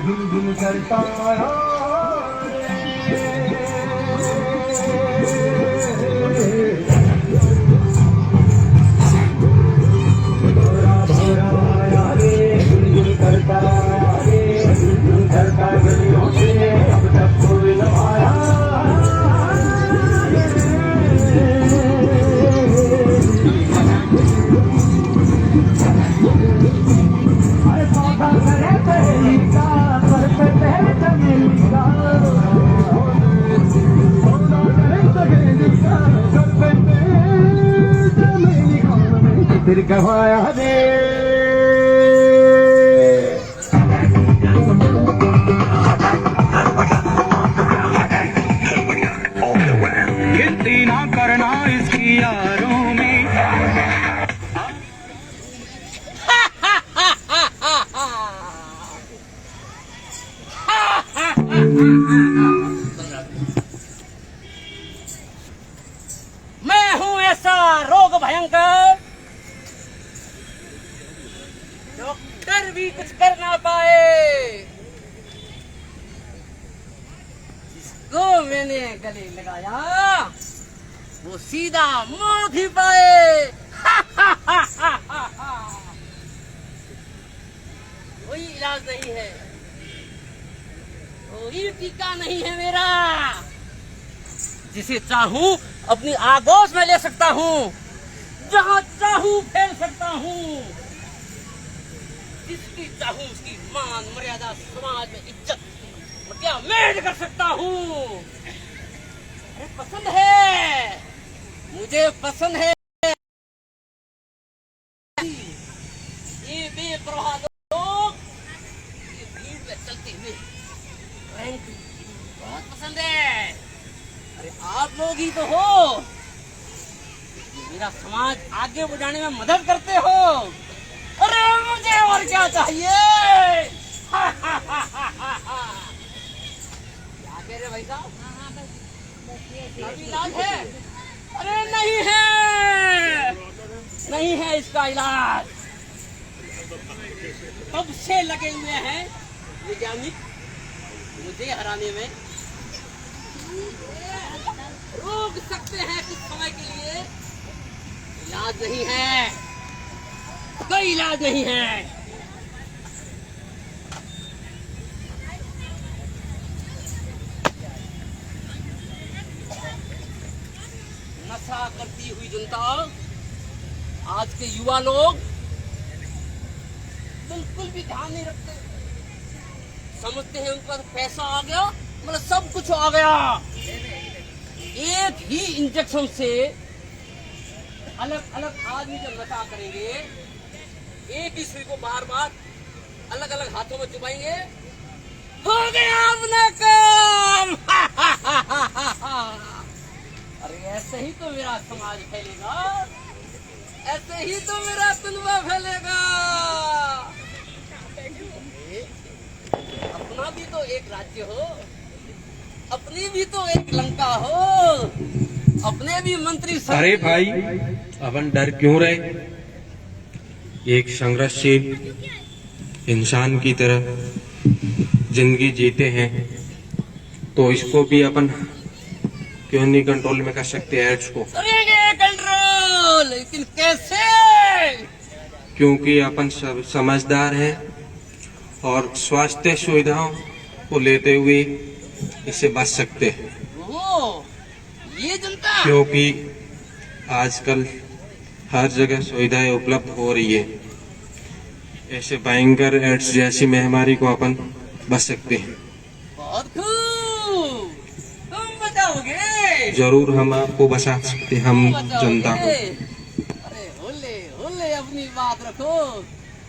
धुन धुन करता फिर गवाया दे गिनती ना करना इसकी यारों में। मैं हूं ऐसा रोग भयंकर, डॉक्टर भी कुछ कर ना पाए, जिसको मैंने गले लगाया वो सीधा मौत ही पाए। कोई इलाज नहीं है, कोई टीका नहीं है मेरा। जिसे चाहूं अपनी आगोश में ले सकता हूं, जहां चाहूं फैल सकता हूं, जिसकी चाहूं उसकी मान मर्यादा समाज में इज्जत क्या मेड कर सकता हूं। अरे पसंद है, मुझे पसंद है ये बेपरवाह लोग, ये भीड़ में चलते हुए रैंक बहुत पसंद है। अरे आप लोग ही तो हो, मेरा समाज आगे बढ़ाने में मदद करते हो। अरे मुझे और क्या चाहिए। क्या कह रहे भाई साहब, इलाज है? अरे नहीं है, नहीं है इसका इलाज। कब से लगे हुए हैं वैज्ञानिक मुझे हराने में। रोक सकते हैं कुछ समय के लिए, इलाज नहीं है, कोई इलाज नहीं है। नशा करती हुई जनता, आज के युवा लोग बिल्कुल भी ध्यान नहीं रखते, समझते हैं उनका पैसा आ गया मतलब सब कुछ आ गया। एक ही इंजेक्शन से अलग अलग आदमी जब नशा करेंगे, एक ही सुई को बार बार अलग अलग हाथों में चुपाएंगे, हो गया अपना काम। अरे ऐसे ही तो मेरा समाज फैलेगा, ऐसे ही तो मेरा तनवा फैलेगा। अपना भी तो एक राज्य हो, अपनी भी तो एक लंका हो, अपने भी मंत्री। अरे भाई अपन डर क्यों रहे, एक संघर्षशील इंसान की तरह जिंदगी जीते हैं, तो इसको भी अपन क्यों नहीं कंट्रोल में कर सकते एड्स को। करेंगे कंट्रोल, लेकिन कैसे? क्योंकि अपन सब समझदार हैं और स्वास्थ्य सुविधाओं को लेते हुए इससे बच सकते हैं। ये जनता, क्योंकि आजकल हर जगह सुविधाएं उपलब्ध हो रही है, ऐसे भयंकर एड्स जैसी महामारी को अपन बच सकते हैं। बहुत खूब, तुम बचाओगे। जरूर हम आपको बचा सकते, हम जनता को। अरे होले होले अपनी बात रखो,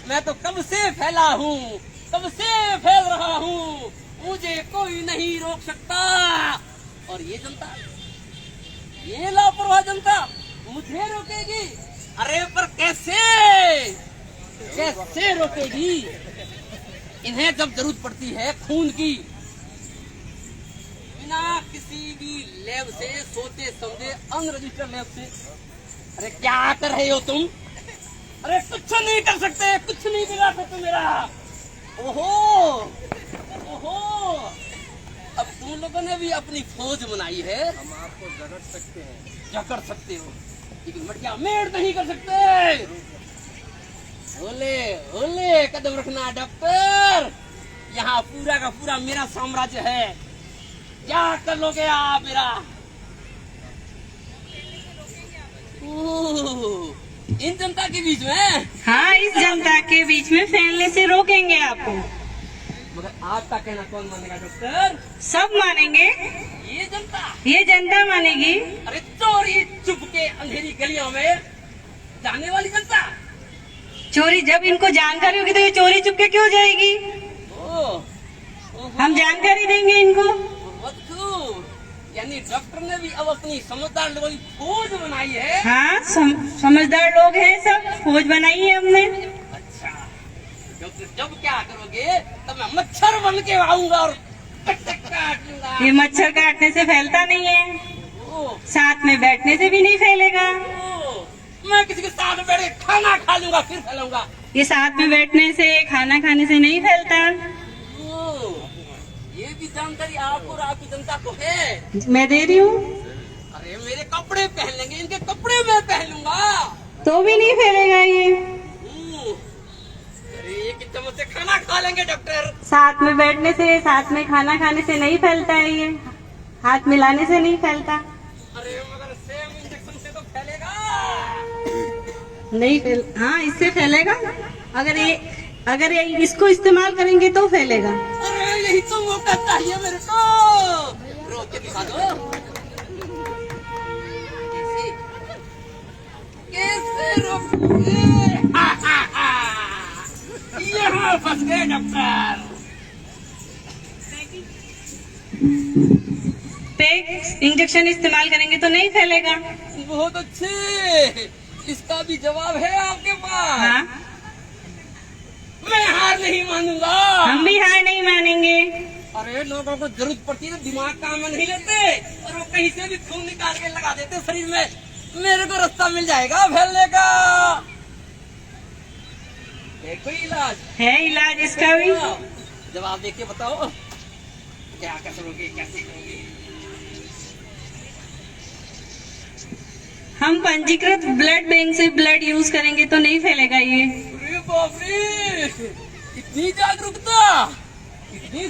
मैं तो कब से फैला हूँ, कब से फैल रहा हूँ, मुझे कोई नहीं रोक सकता। और ये जनता, ये लापरवाह जनता मुझे रोकेगी। अरे पर कैसे, कैसे रोकेगी? इन्हें जब जरूरत पड़ती है खून की, बिना किसी भी लैब से सोचे समझे अनरजिस्टर्ड लैब से, अरे क्या कर रहे हो तुम? अरे कुछ नहीं कर सकते, कुछ नहीं बिगाड़ सकते मेरा। ओहो लोगों ने भी अपनी फौज बनाई है। हम आपको जकड़ सकते हैं। जकड़ सकते हो, लेकिन मटिया मेड़ नहीं कर सकते। ओले ओले कदम रखना डॉक्टर, यहाँ पूरा का पूरा मेरा साम्राज्य है। क्या कर लोगे आप मेरा? इन जनता के बीच में? हाँ, इस जनता के बीच में फैलने से रोकेंगे आपको। मगर आपका कहना कौन मानेगा डॉक्टर? सब मानेंगे। ये जनता मानेगी। अरे चोरी चुप के अंधेरी गलियों में जाने वाली जनता। चोरी जब इनको जानकारी होगी तो ये चोरी चुप के क्यों जाएगी? हम जानकारी देंगे इनको। यानी डॉक्टर ने भी अब अपनी समझदार लोगों की फौज बनाई है। हाँ, समझदार लोग हैं, सब फौज बनाई है हमने। अच्छा डॉक्टर, जब क्या करोगे? तब मैं मच्छर बन के आऊंगा और काट लूंगा। ये मच्छर काटने से फैलता नहीं है, साथ में बैठने से भी नहीं फैलेगा। मैं किसी के साथ बैठ के खाना खा लूंगा फिर फैलाऊंगा। ये साथ में बैठने से, खाना खाने से नहीं फैलता। ये भी जानकारी आपको और आपकी जनता को है। मैं दे रही हूँ। अरे मेरे कपड़े पहन लेंगे, इनके कपड़े मैं पहन लूंगा तो भी नहीं फैलेगा ये। अरे एक चम्मच से खाना खा लेंगे डॉक्टर। साथ में बैठने से, साथ में खाना खाने से नहीं फैलता है ये, हाथ मिलाने से नहीं फैलता। अरे मगर सेम इंजेक्शन से तो फैलेगा। नहीं फैल, हाँ इससे फैलेगा। अगर ये इसको इस्तेमाल करेंगे तो फैलेगा। अरे यही तो मौका चाहिए मेरे को। रोक के दिखा दो। कैसे रोकोगे? यहाँ फंस गए डॉक्टर। पेग इंजेक्शन इस्तेमाल करेंगे तो नहीं फैलेगा। बहुत अच्छे, इसका भी जवाब है आपके पास। हाँ, मैं हार नहीं मानूंगा। हम भी हार नहीं मानेंगे। अरे लोगों को जरूरत पड़ती है तो दिमाग काम में नहीं लेते और वो कहीं से भी खून निकाल के लगा देते शरीर में। मेरे को रास्ता मिल जाएगा फैलने का। है कोई इलाज? है इलाज इसका भी। जवाब देके बताओ, क्या करोगे, कैसे करोगे? हम पंजीकृत ब्लड बैंक से ब्लड यूज करेंगे तो नहीं फैलेगा ये। अरे बाप रे, इतनी जागरूकता, इतनी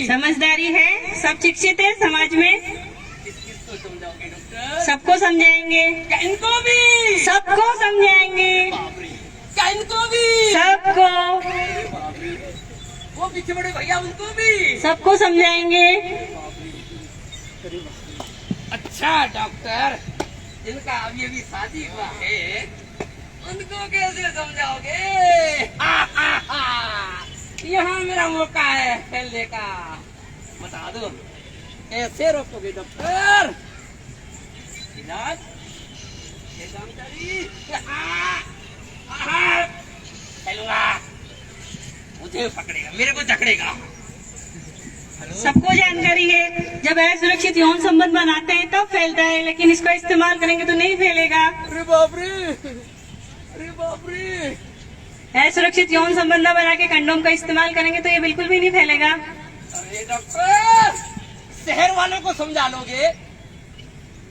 समझदारी है, सब शिक्षित है समाज में। किसको समझाओगे डॉक्टर? सबको समझाएंगे। क्या इनको भी? सबको समझाएंगे। क्या इनको भी? सबको। वो पीछे बड़े भैया उनको भी सबको समझाएंगे। अच्छा डॉक्टर, जिनका अभी अभी शादी हुआ है उनको कैसे समझाओगे? यहाँ मेरा मौका है फैलने का। बता दो कैसे रोकोगे डॉक्टर? इलाज, ये जानकारी फैलूंगा, मुझे पकड़ेगा, मेरे को जकड़ेगा। सबको जानकारी है, जब असुरक्षित यौन संबंध बनाते हैं तब फैलता है, लेकिन इसका इस्तेमाल करेंगे तो नहीं फैलेगा। अरे बाप रे, अरे बाप रे। असुरक्षित यौन संबंध न बना के कंडोम का इस्तेमाल करेंगे तो ये बिल्कुल भी नहीं फैलेगा। अरे डॉक्टर, शहर वालों को समझा लोगे,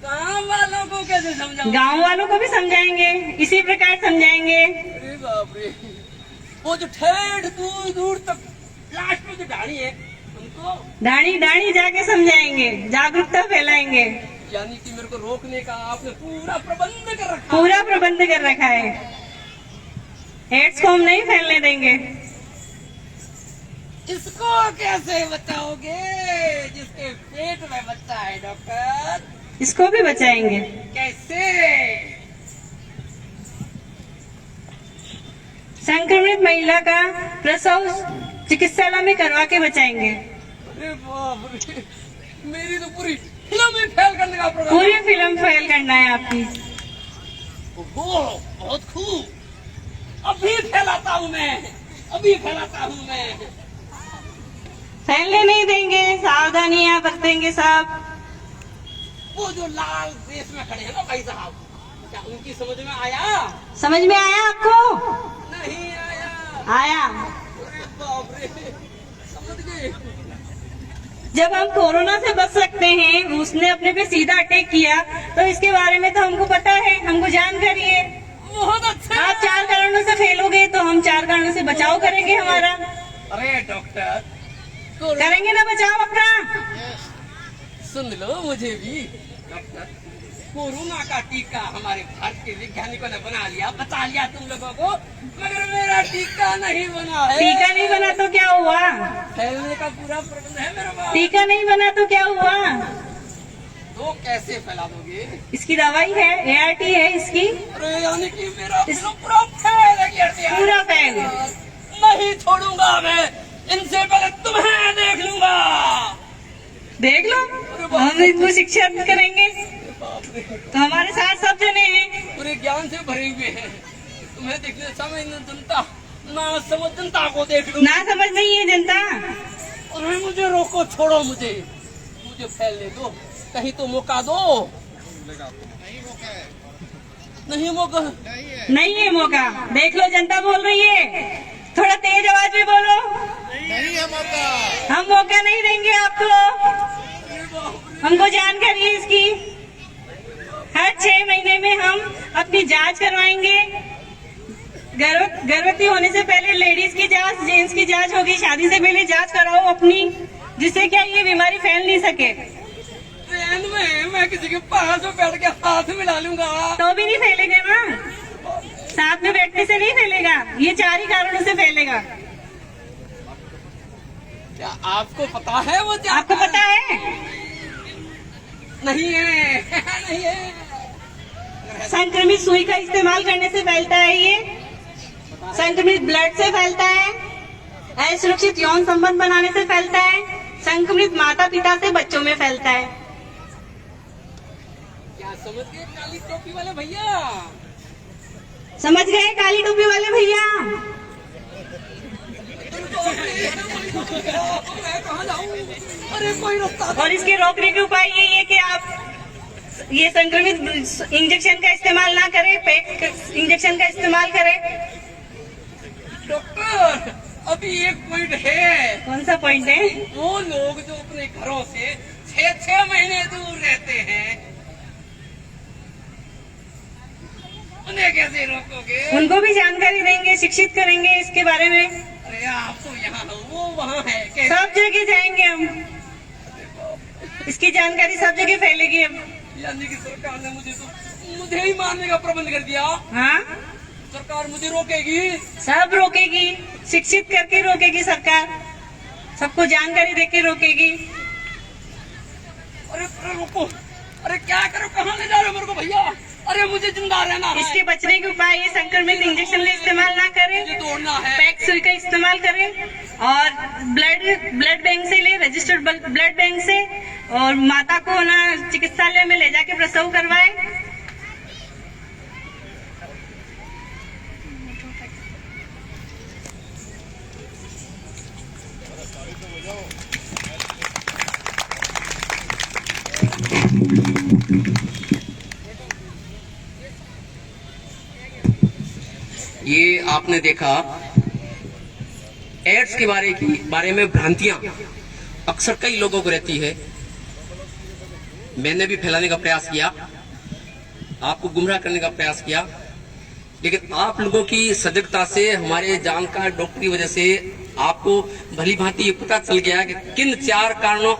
गांव वालों को कैसे समझाओगे? गांव वालों को भी समझाएंगे, इसी प्रकार समझाएंगे। अरे बाप रे, वो जो ठेठ दूर दूर तक लास्ट में जो ढाणी है उनको दाढ़ी दाढ़ी जाके समझाएंगे, जागरूकता फैलाएंगे। यानी कि मेरे को रोकने का आपने पूरा प्रबंध कर रखा। पूरा प्रबंध कर रखा है। एड्स को हम नहीं फैलने देंगे। इसको कैसे बचाओगे जिसके पेट में बच्चा है डॉक्टर? इसको भी बचाएंगे। कैसे? संक्रमित महिला का प्रसव चिकित्सालय में करवा के बचाएंगे। अरे बाप रे, मेरी तो पूरी फिल्म ही फेल करने का प्रोग्राम। पूरी फिल्म फेल करना है आपकी। ओहो, बहुत खूब। अभी फैलाता हूँ मैं, अभी फैलाता हूँ मैं। फैलने नहीं देंगे, सावधानियां बरतेंगे सब। वो जो लाल ड्रेस में खड़े हैं ना भाई साहब, क्या उनकी समझ में आया? समझ में आया आपको? नहीं आया। आया। अरे बाप रे, समझ गए। जब हम कोरोना से बच सकते हैं, उसने अपने पे सीधा अटैक किया, तो इसके बारे में तो हमको पता है, हमको जानकारी है। बहुत अच्छा। आप 4 कारणों से फेल हो गए तो हम 4 कारणों से बचाव करेंगे हमारा। अरे डॉक्टर करेंगे ना बचाव अपना। सुन लो मुझे भी। डॉक्टर, कोरोना का टीका हमारे भारत के वैज्ञानिकों ने बना लिया, बचा लिया तुम लोगों को, मगर मेरा टीका नहीं बना है। टीका नहीं बना तो क्या हुआ? फैलने का पूरा प्रबंध है मेरे पास। टीका नहीं बना तो क्या हुआ? तो कैसे फैला दोगे? इसकी दवाई है, ART है इसकी। अरे यानी कि मेरा पूरा फैल गया। पूरा फैल। नहीं छोड़ूंगा मैं, इनसे पहले तुम्हें देख लूंगा। देख लो, हम इनको शिक्षा करेंगे तो हमारे साथ सब जने हैं। पूरे ज्ञान से भरे हुए हैं। तुम्हें देखने समय जनता ना समझ जनता को देख लूं। ना समझ नहीं है जनता। अरे मुझे रोको, छोड़ो मुझे फैलने दो, कहीं तो मौका दो। नहीं मौका नहीं है मौका। देख लो जनता बोल रही है, थोड़ा तेज आवाज में बोलो। नहीं है मौका। हम मौका नहीं देंगे आपको, हमको जानकारी है इसकी। हर 6 महीने में हम अपनी जांच करवाएंगे। गर्भवती होने से पहले लेडीज की जांच, जेंट्स की जांच होगी। शादी से पहले जांच कराओ अपनी, जिससे क्या ये बीमारी फैल नहीं सके। ट्रेन में मैं किसी के पास में बैठ के हाथ मिला लूंगा तो भी नहीं फैलेगा ना, साथ में बैठने से नहीं फैलेगा। ये 4 ही कारणों से फैलेगा। क्या आपको पता है वो? आपको पता है? नहीं है। नहीं है। संक्रमित सुई का इस्तेमाल करने से फैलता है ये। संक्रमित ब्लड से फैलता है। असुरक्षित यौन संबंध बनाने से फैलता है। संक्रमित माता पिता से बच्चों में फैलता है। क्या समझ गए काली टोपी वाले भैया? समझ गए काली टोपी वाले भैया? मैं कहाँ जाऊँ? अरे कोई रास्ता। और इसके रोकने के उपाय यही है कि आप ये संक्रमित इंजेक्शन का इस्तेमाल ना करें, पैक इंजेक्शन का इस्तेमाल करें। डॉक्टर, अभी एक पॉइंट है। कौन सा पॉइंट है? वो लोग जो अपने घरों से 6 महीने दूर रहते हैं, उन्हें कैसे रोकोगे? उनको भी जानकारी देंगे, शिक्षित करेंगे इसके बारे में। अरे आप तो यहाँ हो, वो वहाँ है। कैसे? सब जगह जाएंगे हम, इसकी जानकारी सब जगह फैलेगी अब। यानी कि सरकार ने मुझे ही मारने का प्रबंध कर दिया। हाँ, सरकार मुझे रोकेगी? सब रोकेगी, शिक्षित करके रोकेगी सरकार, सबको जानकारी देके रोकेगी। अरे रुको, अरे क्या करो, कहाँ ले जा रहे हो मेरे को भैया? अरे मुझे जिंदा रहना है। इसके बचने के उपाय ये संक्रमित इंजेक्शन का इस्तेमाल ना करें, मुझे दौड़ना है। पैक सुई का इस्तेमाल करें और ब्लड बैंक से ले, रजिस्टर्ड ब्लड बैंक से, और माता को ना चिकित्सालय में ले जाके प्रसव करवाएं। ये आपने देखा, एड्स के बारे में भ्रांतियां अक्सर कई लोगों को रहती है। मैंने भी फैलाने का प्रयास किया, आपको गुमराह करने का प्रयास किया, लेकिन आप लोगों की सजगता से, हमारे जानकार डॉक्टर की वजह से आपको भली भांति ये पता चल गया कि किन 4 कारणों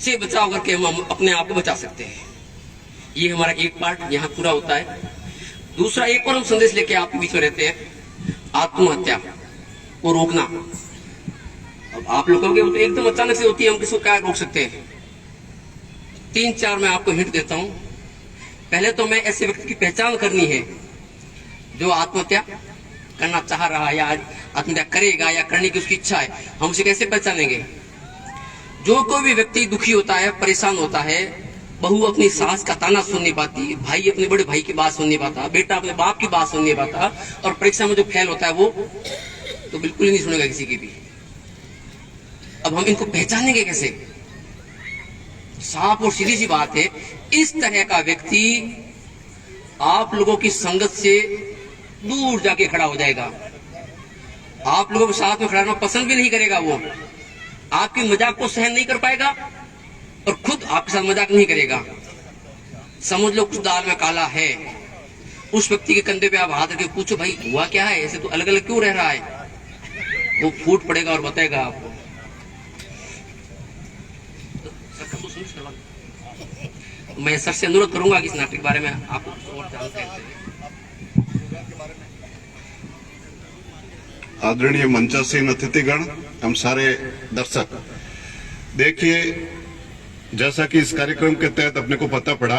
से बचाव करके हम अपने आप को बचा सकते हैं। ये हमारा एक पार्ट यहाँ पूरा होता है। दूसरा एक और हम संदेश लेके आपके बीच में रहते हैं, आत्महत्या को रोकना। अब आप लोगों के तो एकदम अचानक से होती है, हम किसको क्या रोक सकते हैं? 3-4 मैं आपको हिंट देता हूं। पहले तो मैं ऐसे व्यक्ति की पहचान करनी है जो आत्महत्या करना चाह रहा है या आत्महत्या करेगा या करने की उसकी इच्छा है। हम उसे कैसे पहचानेंगे? जो कोई भी व्यक्ति दुखी होता है, परेशान होता है, बहू अपनी सास का ताना सुन नहीं पाती, भाई अपने बड़े भाई की बात सुन नहीं पाता, बेटा अपने बाप की बात सुन नहीं पाता, और परीक्षा में जो फेल होता है वो तो बिल्कुल ही नहीं सुनेगा किसी की भी। अब हम इनको पहचानेंगे कैसे? साफ और सीधी सी बात है, इस तरह का व्यक्ति आप लोगों की संगत से दूर जाके खड़ा हो जाएगा। आप लोगों के साथ में खड़ा रहना पसंद भी नहीं करेगा वो। आपकी मजाक को सहन नहीं कर पाएगा और खुद आपके साथ मजाक नहीं करेगा। समझ लो कुछ दाल में काला है। उस व्यक्ति के कंधे पे आप हाथ रख के पूछो, भाई हुआ क्या है, ऐसे तो अलग अलग क्यों रह रहा है? वो फूट पड़ेगा और बताएगा आपको। मैं सर से अनुरोध करूंगा कि इस नाटक के बारे में आपको और जानते हैं। आदरणीय मंचासीन अतिथिगण, हम सारे दर्शक, देखिए जैसा कि इस कार्यक्रम के तहत अपने को पता पड़ा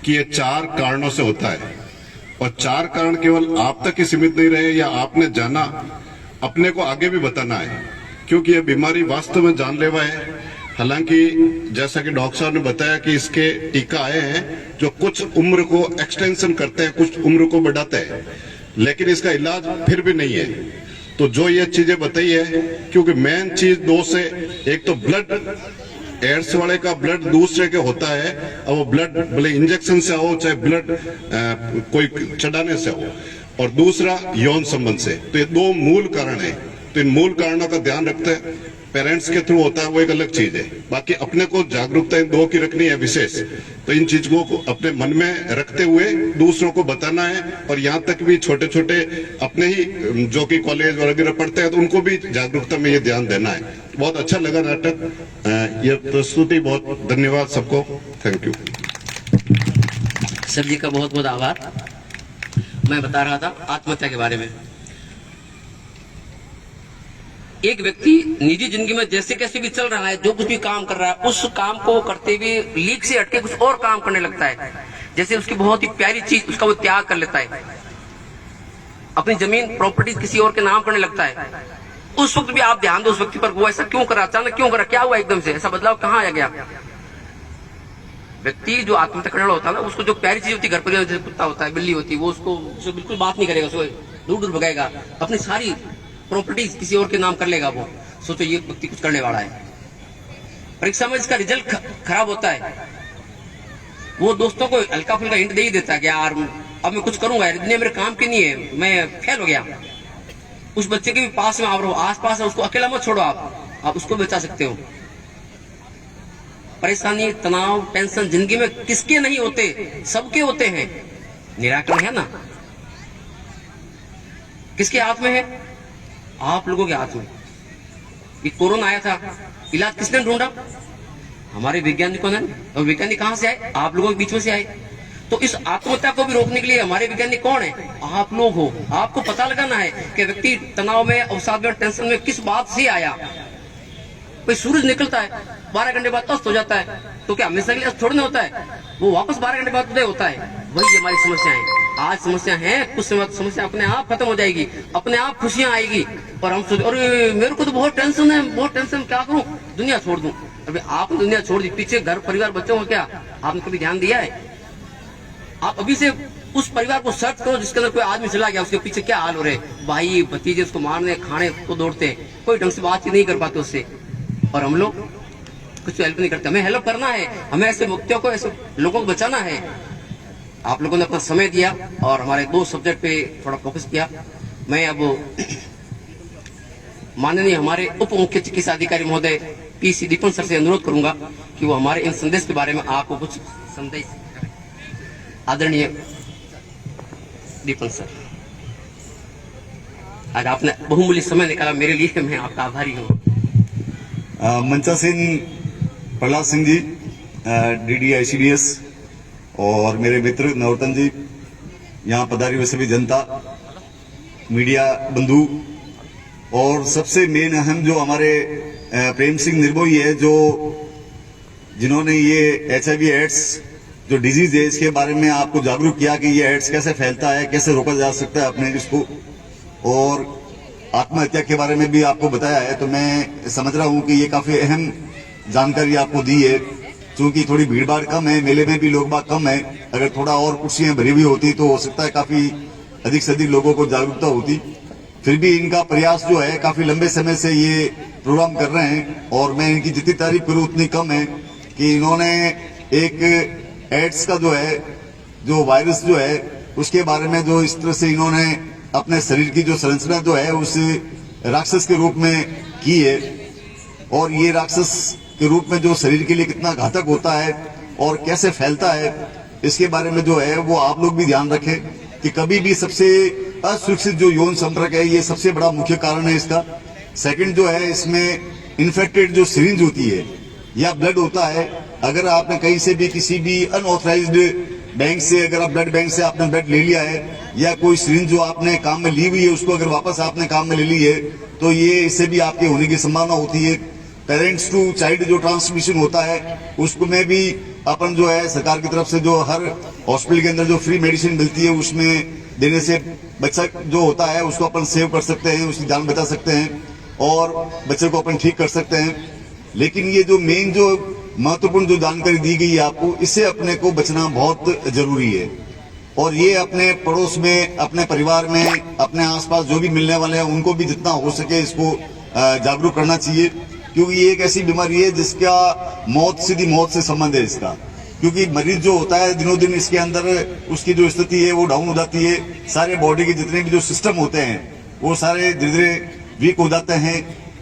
कि ये 4 कारणों से होता है और 4 कारण केवल आप तक ही सीमित नहीं रहे या आपने जाना, अपने को आगे भी बताना है, क्योंकि ये बीमारी वास्तव में जानलेवा है। हालांकि जैसा कि डॉक्टर साहब ने बताया कि इसके टीका आए हैं जो कुछ उम्र को एक्सटेंशन करते हैं, कुछ उम्र को बढ़ाते हैं, लेकिन इसका इलाज फिर भी नहीं है। तो जो ये चीजें बताई है, क्योंकि मेन चीज 2 से, एक तो ब्लड, एड्स वाले का ब्लड दूसरे के होता है, और वो ब्लड भले इंजेक्शन से हो चाहे ब्लड कोई चढ़ाने से हो, और दूसरा यौन संबंध से। तो ये 2 मूल कारण है। तो इन मूल कारणों का ध्यान रखते हैं, पेरेंट्स के थ्रू होता है वो एक अलग चीज है। बाकी अपने को जागरूकता इन 2 की रखनी है विशेष। तो इन चीजों को अपने मन में रखते हुए दूसरों को बताना है, और यहाँ तक भी छोटे छोटे अपने ही जो कि कॉलेज वगैरह पढ़ते हैं तो उनको भी जागरूकता में ये ध्यान देना है। बहुत अच्छा लगा नाटक, ये प्रस्तुति, बहुत धन्यवाद सबको, थैंक यू। सर जी का बहुत बहुत आभार। मैं बता रहा था आत्महत्या के बारे में। एक व्यक्ति निजी जिंदगी में जैसे कैसे भी चल रहा है, जो कुछ भी काम कर रहा है, उस काम को करते हुए लीक से हटके कुछ और काम करने लगता है। जैसे उसकी बहुत ही प्यारी चीज उसका वो त्याग कर लेता है, अपनी जमीन प्रॉपर्टी किसी और के नाम करने लगता है। उस वक्त भी आप ध्यान दो उस व्यक्ति पर, वो ऐसा क्यों करा, अचानक क्यों करा, क्या हुआ, एकदम से ऐसा बदलाव कहाँ आ गया? व्यक्ति जो आत्महत्या करने वाला होता है ना, उसको जो प्यारी चीज होती है घर पर, जैसे कुत्ता होता है, बिल्ली होती है, वो उसको बिल्कुल बात नहीं करेगा, उसको दूर दूर भगाएगा, अपनी सारी प्रॉपर्टी किसी और के नाम कर लेगा। वो सोचो ये व्यक्ति कुछ करने वाला है। परीक्षा में इसका रिजल्ट खराब होता है, वो दोस्तों को हल्का फुल्का हिंट दे ही देता है कि यार अब मैं कुछ करूंगा, दुनिया मेरे काम की नहीं है, मैं फेल हो गया। उस बच्चे के भी पास में आप रहो, आस पास है, उसको अकेला मत छोड़ो, आप उसको बचा सकते हो। परेशानी, तनाव, टेंशन जिंदगी में किसके नहीं होते, सबके होते हैं। निराकरण है ना, किसके हाथ में है? आप लोगों के हाथ में। ये कोरोना आया था, इलाज किसने ढूंढा? हमारे वैज्ञानिकों ने। और वैज्ञानिक कहां से आए? आप लोगों के बीच में से आए। तो इस आत्महत्या को भी रोकने के लिए हमारे वैज्ञानिक कौन है? आप लोग हो। आपको पता लगाना है कि व्यक्ति तनाव में, अवसाद में, टेंशन में किस बात से आया। कोई सूरज निकलता है, 12 घंटे बाद अस्त हो जाता है, तो क्या हमेशा के लिए अस्त थोड़ी ना होता है? वो वापस 12 घंटे बाद उदय होता है। वही हमारी समस्या है। आज समस्या है, कुछ समस्या अपने आप खत्म हो जाएगी, अपने आप खुशियां आएगी। और हम सोचते अरे मेरे को तो बहुत टेंशन है, बहुत टेंशन, क्या करूं, दुनिया छोड़ दूं। अभी आपने दुनिया छोड़ दी, पीछे घर परिवार बच्चों को क्या आपने कभी ध्यान दिया है? आप अभी से उस परिवार को सर्च करो जिसके अंदर कोई आदमी चला गया, उसके पीछे क्या हाल हो रहे, भाई भतीजे उसको मारने खाने को दौड़ते हैं, कोई ढंग से बातचीत नहीं कर पाते उससे। और हम लोग कुछ हेल्प नहीं करते। हमें हेल्प करना है, हमें ऐसे व्यक्तियों को, ऐसे लोगों को बचाना है। आप लोगों ने अपना समय दिया और हमारे 2 सब्जेक्ट पे थोड़ा फोकस किया। मैं अब माननीय हमारे उप मुख्य चिकित्सा अधिकारी महोदय पीसी दीपन सर से अनुरोध करूंगा कि वो हमारे इन संदेश के बारे में आपको कुछ संदेश। आदरणीय दीपन सर, आज आपने बहुमूल्य समय निकाला मेरे लिए, मैं आपका आभारी हूँ। मंचासीन प्रहलाद सिंह जी, डीडी ICDS, और मेरे मित्र नरोत्तम जी, यहाँ पधारी हुए सभी जनता, मीडिया बंधु, और सबसे मेन अहम जो हमारे प्रेम सिंह निर्मोही है, जो जिन्होंने ये HIV एड्स जो डिजीज है इसके बारे में आपको जागरूक किया कि ये एड्स कैसे फैलता है, कैसे रोका जा सकता है अपने इसको, और आत्महत्या के बारे में भी आपको बताया है। तो मैं समझ रहा हूँ कि ये काफी अहम जानकारी आपको दी है। क्योंकि थोड़ी भीड़ भाड़ कम है, मेले में भी लोग बाग कम है, अगर थोड़ा और कुर्सियां भरी हुई होती तो हो सकता है काफी अधिक से अधिक लोगों को जागरूकता होती। फिर भी इनका प्रयास जो है, काफी लंबे समय से ये प्रोग्राम कर रहे हैं, और मैं इनकी जितनी तारीफ करूं उतनी कम है कि इन्होंने एक एड्स का जो है, जो वायरस जो है, उसके बारे में जो इस तरह से इन्होंने अपने शरीर की जो संरचना जो है उस राक्षस के रूप में की है, और ये राक्षस के रूप में जो शरीर के लिए कितना घातक होता है और कैसे फैलता है, इसके बारे में जो है वो आप लोग भी ध्यान रखें कि कभी भी सबसे असुरक्षित जो यौन संपर्क है, ये सबसे बड़ा मुख्य कारण है इसका। सेकंड जो है, इसमें इन्फेक्टेड जो सिरिंज होती है या ब्लड होता है, अगर आपने कहीं से भी किसी भी अनऑथराइज्ड बैंक से, अगर आप ब्लड बैंक से आपने ब्लड ले लिया है या कोई सिरिंज जो आपने काम में ली हुई है उसको अगर वापस आपने काम में ले ली है, तो ये इससे भी आपके होने की संभावना होती है। पेरेंट्स टू चाइल्ड जो ट्रांसमिशन होता है उसको में भी अपन जो है सरकार की तरफ से जो हर हॉस्पिटल के अंदर जो फ्री मेडिसिन मिलती है उसमें देने से बच्चा जो होता है उसको अपन सेव कर सकते हैं, उसकी जान बचा सकते हैं और बच्चे को अपन ठीक कर सकते हैं। लेकिन ये जो मेन जो महत्वपूर्ण जो जानकारी दी गई है आपको, इससे अपने को बचना बहुत जरूरी है। और ये अपने पड़ोस में, अपने परिवार में, अपने आसपास जो भी मिलने वाले हैं उनको भी जितना हो सके इसको जागरूक करना चाहिए, क्योंकि ये एक ऐसी बीमारी है जिसका मौत, सीधी मौत से संबंध है इसका। क्योंकि मरीज जो होता है दिनों दिन इसके अंदर उसकी जो स्थिति है वो डाउन हो जाती है, सारे बॉडी के जितने भी जो सिस्टम होते हैं वो सारे धीरे धीरे वीक हो जाते हैं।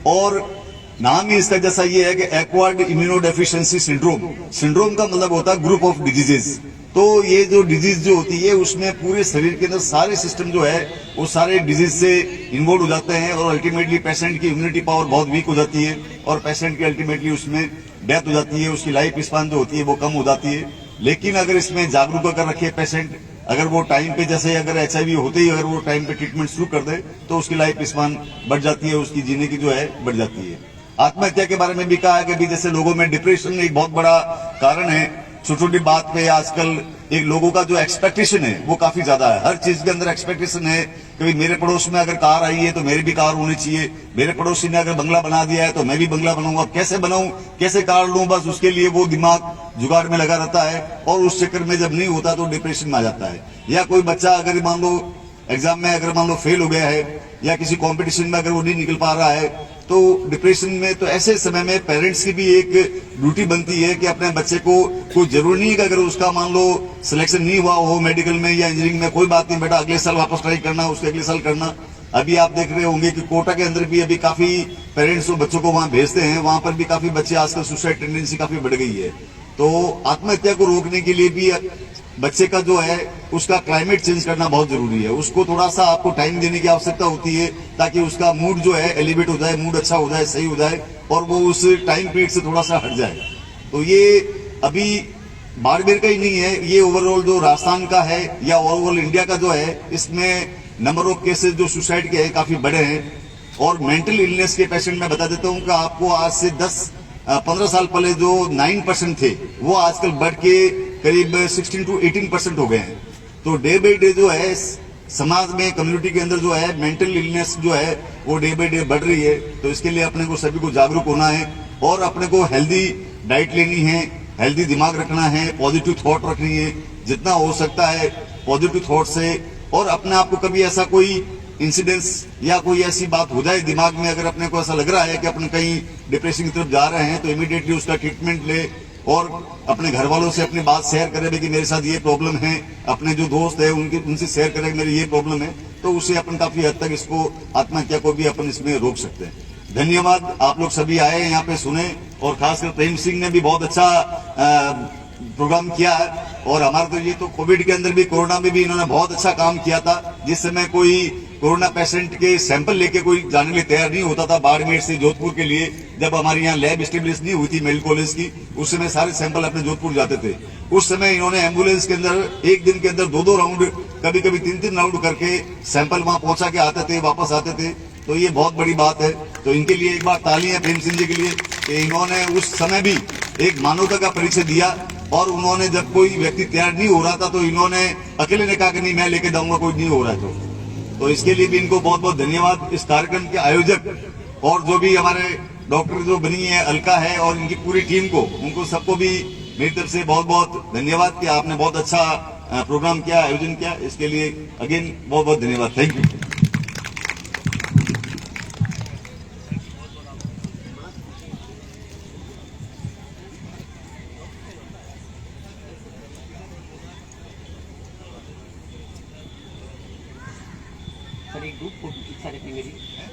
और नाम ही इसका जैसा ये है कि एक्वायर्ड इम्यूनोडेफिशिएंसी सिंड्रोम का मतलब होता है ग्रुप ऑफ डिजीजेज। तो ये जो डिजीज जो होती है उसमें पूरे शरीर के अंदर सारे सिस्टम जो है वो सारे डिजीज से इन्वॉल्व हो जाते हैं और अल्टीमेटली पेशेंट की इम्यूनिटी पावर बहुत वीक हो जाती है और पेशेंट की अल्टीमेटली उसमें डेथ हो जाती है, उसकी लाइफ स्पान जो होती है वो कम हो जाती है। लेकिन अगर इसमें जागरूक अगर रखे पेशेंट, अगर वो टाइम पे, जैसे अगर HIV होते ही अगर वो टाइम पे ट्रीटमेंट शुरू कर दे तो उसकी लाइफ स्पान बढ़ जाती है, उसकी जीने की जो है बढ़ जाती है। आत्महत्या के बारे में भी कहा है कि भी जैसे लोगों में डिप्रेशन एक बहुत बड़ा कारण है। छोटी छोटी बात पे आजकल एक लोगों का जो एक्सपेक्टेशन है वो काफी ज्यादा है, हर चीज के अंदर एक्सपेक्टेशन है कि मेरे पड़ोस में अगर कार आई है तो मेरी भी कार होनी चाहिए, मेरे पड़ोसी ने अगर बंगला बना दिया है तो मैं भी बंगला बनाऊंगा, कैसे बनाऊं, कैसे कार लूं, बस उसके लिए वो दिमाग जुगाड़ में लगा रहता है और उस चक्कर में जब नहीं होता तो डिप्रेशन में आ जाता है। या कोई बच्चा अगर मान लो एग्जाम में अगर मान लो फेल हो गया है या किसी कंपटीशन में अगर वो नहीं निकल पा रहा है तो डिप्रेशन में, तो ऐसे समय में पेरेंट्स की भी एक ड्यूटी बनती है कि अपने बच्चे को, कोई जरूरी नहीं है कि अगर उसका मान लो सिलेक्शन नहीं हुआ हो मेडिकल में या इंजीनियरिंग में, कोई बात नहीं बेटा, अगले साल वापस ट्राई करना, उसके अगले साल करना। अभी आप देख रहे होंगे कि कोटा के अंदर भी अभी काफी पेरेंट्स बच्चों को वहां भेजते हैं, वहां पर भी काफी बच्चे आजकल सुसाइड टेंडेंसी काफी बढ़ गई है। तो आत्महत्या को रोकने के लिए भी बच्चे का जो है उसका क्लाइमेट चेंज करना बहुत जरूरी है, उसको थोड़ा सा आपको टाइम देने की आवश्यकता होती है ताकि उसका मूड जो है एलिवेट हो जाए, मूड अच्छा हो जाए, सही हो जाए और वो उस टाइम पीरियड से थोड़ा सा हट जाए। तो ये अभी बाड़मेर का ही नहीं है, ये ओवरऑल जो राजस्थान का है या ओवरऑल इंडिया का जो है, इसमें नंबर ऑफ केसेस जो सुसाइड के हैं काफी बड़े हैं। और मेंटल इलनेस के पेशेंट मैं बता देता हूँ कि आपको आज से 10-15 साल पहले जो 9% थे वो आजकल बढ़ के करीब 16 to 18% हो गए हैं। तो डे बाई डे जो है समाज में, कम्युनिटी के अंदर जो है मेंटल इलनेस जो है वो डे बाई डे बढ़ रही है। तो इसके लिए अपने को सभी को जागरूक होना है और अपने को हेल्दी डाइट लेनी है, हेल्दी दिमाग रखना है, पॉजिटिव थॉट रखनी है, जितना हो सकता है पॉजिटिव थॉट से। और अपने आप को कभी ऐसा कोई इंसिडेंस या कोई ऐसी बात हो जाए दिमाग में, अगर अपने को ऐसा लग रहा है कि अपन कहीं डिप्रेशन की तरफ जा रहे हैं, तो इमीडिएटली उसका ट्रीटमेंट ले और अपने घर वालों से अपनी बात शेयर करें कि मेरे साथ ये प्रॉब्लम है, अपने जो दोस्त है उनसे शेयर करें मेरी ये प्रॉब्लम है, तो उससे अपन काफी हद तक इसको, आत्महत्या को भी अपन इसमें रोक सकते हैं। धन्यवाद, आप लोग सभी आए यहाँ पे सुने और खासकर प्रेम सिंह ने भी बहुत अच्छा प्रोग्राम किया है। और हमारा तो ये तो कोविड के अंदर भी, कोरोना में भी इन्होंने बहुत अच्छा काम किया था। जिस समय कोई कोरोना पेशेंट के सैंपल लेके कोई जाने के लिए तैयार नहीं होता था बाड़मेर से जोधपुर के लिए, जब हमारी यहाँ लैब स्टेब्लिश नहीं हुई थी मेडिकल कॉलेज की, उस समय सारे सैंपल अपने जोधपुर जाते थे। उस समय इन्होंने एम्बुलेंस के अंदर एक दिन के अंदर 2-2 राउंड, कभी कभी 3-3 राउंड करके सैंपल वहां पहुंचा के आते थे, वापस आते थे। तो ये बहुत बड़ी बात है। तो इनके लिए एक बार तालियां प्रेम सिंह जी के लिए कि इन्होंने उस समय भी एक मानवता का परिचय दिया और उन्होंने जब कोई व्यक्ति तैयार नहीं हो रहा था तो इन्होंने अकेले ने कहा कि नहीं मैं लेके जाऊंगा, कोई नहीं हो रहा है। तो इसके लिए भी इनको बहुत बहुत धन्यवाद। इस कार्यक्रम के आयोजक और जो भी हमारे डॉक्टर जो बनी है, अलका है और इनकी पूरी टीम को, उनको सबको भी मेरी तरफ से बहुत बहुत धन्यवाद कि आपने बहुत अच्छा प्रोग्राम किया, आयोजन किया। इसके लिए अगेन बहुत बहुत धन्यवाद। Thank you. सर एक ग्रुप फोटो खींचा रखी मेरी।